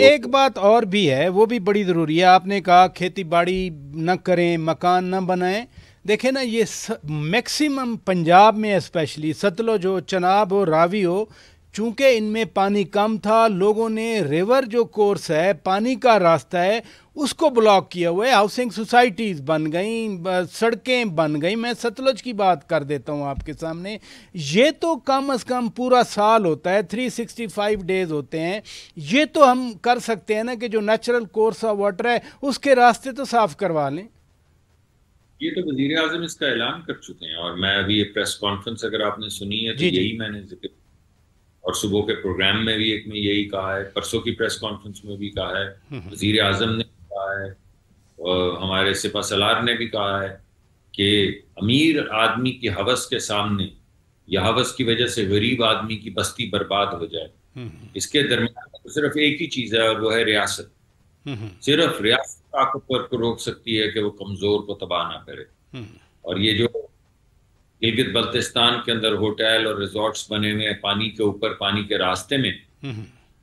ایک بات اور بھی ہے، وہ بھی بڑی ضروری ہے. آپ نے کہا کھیتی باڑی نہ کریں، مکان نہ بنائیں. دیکھیں نا، یہ میکسیمم پنجاب میں اسپیشلی ستلج ہو، چناب ہو، راوی ہو، چونکہ ان میں پانی کم تھا، لوگوں نے ریور جو کورس ہے، پانی کا راستہ ہے، اس کو بلاک کیا ہوا ہے. ہاؤسنگ سوسائٹیز بن گئیں، سڑکیں بن گئیں. میں ستلج کی بات کر دیتا ہوں آپ کے سامنے. یہ تو کم از کم پورا سال ہوتا ہے، 365 ڈیز ہوتے ہیں. یہ تو ہم کر سکتے ہیں نا کہ جو نیچرل کورس آف واٹر ہے اس کے راستے تو صاف کروا لیں. یہ تو وزیر اعظم اس کا اعلان کر چکے ہیں، اور میں ابھی یہ پریس کانفرنس اگر آپ نے سنی ہے تو جی جی. یہی میں نے ذکر، اور صبح کے پروگرام میں بھی ایک میں یہی کہا ہے، پرسوں کی پریس کانفرنس میں بھی کہا ہے، وزیر اعظم نے کہا ہے، اور ہمارے سپہ سالار نے بھی کہا ہے کہ امیر آدمی کی ہوس کے سامنے یا ہوس کی وجہ سے غریب آدمی کی بستی برباد ہو جائے. اس کے درمیان صرف ایک ہی چیز ہے، اور وہ ہے ریاست. صرف ریاست طاقتور کو روک سکتی ہے کہ وہ کمزور کو تباہ نہ کرے. اور یہ جو گلگت بلتستان کے اندر ہوٹل اور ریزورٹس بنے ہوئے ہیں پانی کے اوپر، پانی کے راستے میں،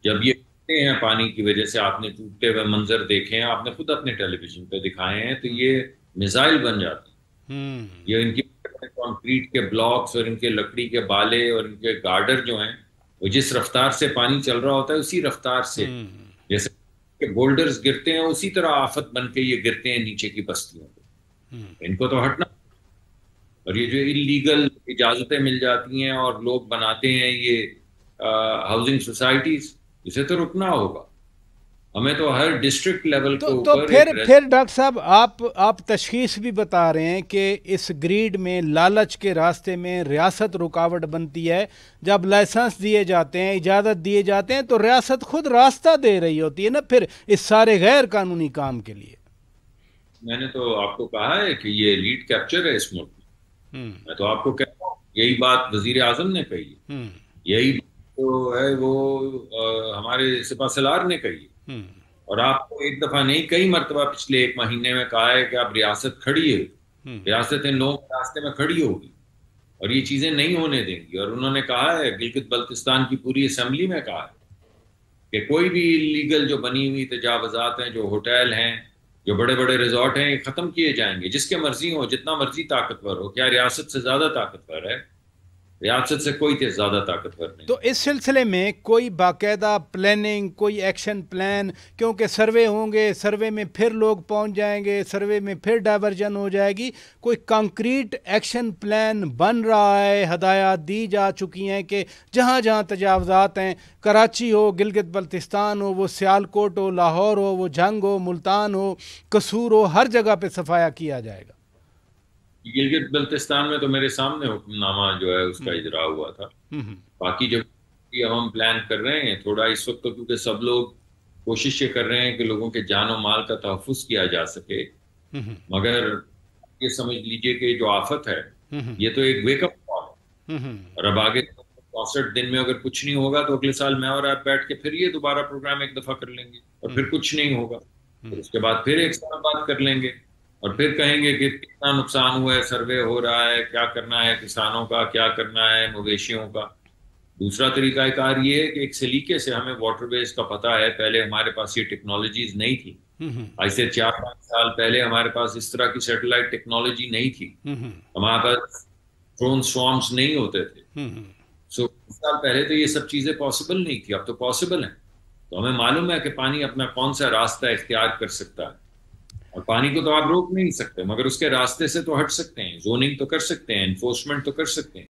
جب یہ ٹوٹتے ہیں پانی کی وجہ سے، آپ نے ٹوٹتے ہوئے منظر دیکھے ہیں، آپ نے خود اپنے ٹیلی ویژن پہ دکھائے ہیں، تو یہ میزائل بن جاتے ہیں. یہ ان کی کنکریٹ کے بلاکس اور ان کے لکڑی کے بالے اور ان کے گارڈر جو ہیں، وہ جس رفتار سے پانی چل رہا ہوتا ہے اسی رفتار سے جیسے کہ بولڈرز گرتے ہیں، اسی طرح آفت بن کے یہ گرتے ہیں نیچے کی بستیوں پہ. ان کو تو ہٹنا. اور یہ جو انلیگل اجازتیں مل جاتی ہیں اور لوگ بناتے ہیں یہ ہاؤسنگ سوسائٹیز، اسے تو رکنا ہوگا. ہمیں تو ہر ڈسٹرکٹ لیول کے تو اوپر ایک پھر ڈاکٹر صاحب آپ تشخیص بھی بتا رہے ہیں کہ اس گریڈ میں، لالچ کے راستے میں ریاست رکاوٹ بنتی ہے. جب لائسنس دیے جاتے ہیں، اجازت دیے جاتے ہیں، تو ریاست خود راستہ دے رہی ہوتی ہے نا پھر اس سارے غیر قانونی کام کے لیے. میں نے تو آپ کو کہا ہے کہ یہ لیڈ کیپچر ہے اس ملک میں تو آپ کو کہتا ہوں یہی بات وزیر اعظم نے کہی ہے، یہی جو ہے وہ ہمارے سپہ سالار نے کہی ہے. اور آپ کو ایک دفعہ نہیں، کئی مرتبہ پچھلے ایک مہینے میں کہا ہے کہ اب ریاست کھڑی ہے، ریاست ان لوگوں کے راستے میں کھڑی ہوگی اور یہ چیزیں نہیں ہونے دیں گی. اور انہوں نے کہا ہے، گلگت بلتستان کی پوری اسمبلی میں کہا ہے کہ کوئی بھی لیگل جو بنی ہوئی تجاوزات ہیں، جو ہوٹل ہیں، جو بڑے بڑے ریزورٹ ہیں، یہ ختم کیے جائیں گے. جس کے مرضی ہو، جتنا مرضی طاقتور ہو. کیا ریاست سے زیادہ طاقتور ہے؟ ریاست سے کوئی زیادہ طاقتور نہیں. تو اس سلسلے میں کوئی باقاعدہ پلاننگ، کوئی ایکشن پلان، کیونکہ سروے ہوں گے، سروے میں پھر لوگ پہنچ جائیں گے، سروے میں پھر ڈائیورژن ہو جائے گی، کوئی کنکریٹ ایکشن پلان بن رہا ہے؟ ہدایات دی جا چکی ہیں کہ جہاں جہاں تجاوزات ہیں، کراچی ہو، گلگت بلتستان ہو، وہ سیالکوٹ ہو، لاہور ہو، وہ جھنگ ہو، ملتان ہو، قصور ہو، ہر جگہ پہ صفایا کیا جائے گا؟ گلگت بلتستان میں تو میرے سامنے حکم نامہ جو ہے اس کا اجرا ہوا تھا. باقی جب ہم پلان کر رہے ہیں تھوڑا اس وقت تو، کیونکہ سب لوگ کوشش یہ کر رہے ہیں کہ لوگوں کے جان و مال کا تحفظ کیا جا سکے، مگر یہ سمجھ لیجئے کہ جو آفت ہے یہ تو ایک ویک اپ کال ہے. اور اب آگے 64 دن میں اگر کچھ نہیں ہوگا تو اگلے سال میں اور آپ بیٹھ کے پھر یہ دوبارہ پروگرام ایک دفعہ کر لیں گے، اور پھر کچھ نہیں ہوگا، پھر اس کے بعد پھر ایک سال بعد کر لیں گے، اور پھر کہیں گے کہ کتنا نقصان ہوا ہے، سروے ہو رہا ہے، کیا کرنا ہے کسانوں کا، کیا کرنا ہے مویشیوں کا. دوسرا طریقہ کار یہ ہے کہ ایک سلیقے سے ہمیں واٹر ویز کا پتہ ہے. پہلے ہمارے پاس یہ ٹیکنالوجیز نہیں تھی، آج سے 4-5 سال پہلے ہمارے پاس اس طرح کی سیٹلائٹ ٹیکنالوجی نہیں تھی، ہمارے پاس ڈرون سوارمز نہیں ہوتے تھے. سو 20 سال پہلے تو یہ سب چیزیں پاسبل نہیں تھی، اب تو پاسبل ہیں. تو ہمیں معلوم ہے کہ پانی اپنا کون سا راستہ اختیار کر سکتا ہے، اور پانی کو تو آپ روک نہیں سکتے، مگر اس کے راستے سے تو ہٹ سکتے ہیں، زوننگ تو کر سکتے ہیں، انفورسمنٹ تو کر سکتے ہیں.